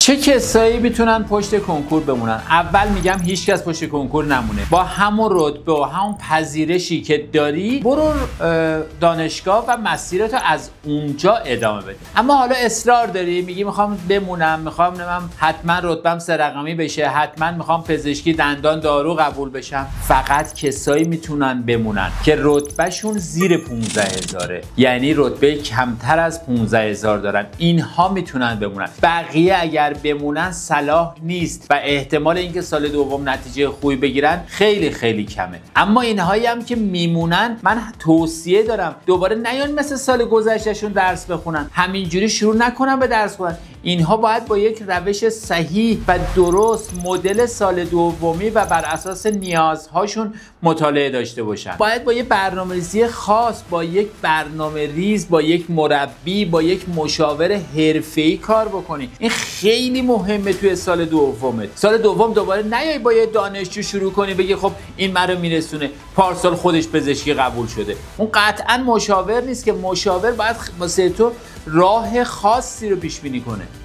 چه کسایی میتونن پشت کنکور بمونن؟ اول میگم هیچکس پشت کنکور نمونه. با همون رتبه و همون پذیرشی که داری برو دانشگاه و مسیرتو از اونجا ادامه بده. اما حالا اصرار داری، میگی میخوام بمونم، میخوام حتما رتبم 3 رقمی بشه، حتما میخوام پزشکی دندان دارو قبول بشم. فقط کسایی میتونن بمونن که رتبهشون زیر 15000، یعنی رتبه کمتر از 15000 دارن. اینها میتونن بمونن. بقیه اگر بمونن صلاح نیست و احتمال اینکه سال دوم نتیجه خوبی بگیرن خیلی خیلی کمه. اما اینهایی هم که میمونن من توصیه دارم دوباره نیان مثل سال گذشتهشون درس بخونن، همینجوری شروع نکنن به درس خوندن. اینها باید با یک روش صحیح و درست مدل سال دومی و بر اساس نیازهاشون مطالعه داشته باشن. باید با یک برنامه‌ریزی خاص، با یک برنامه‌ریز، با یک مربی، با یک مشاور حرفه‌ای کار بکنی. این خیلی مهمه توی سال دومت. سال دوم دوباره نیای با یه دانشجو شروع کنی بگی خب این منو میرسونه، پارسال خودش پزشکی قبول شده. اون قطعا مشاور نیست که. مشاور باید واسه تو راه خاصی رو پیش بینی کنه.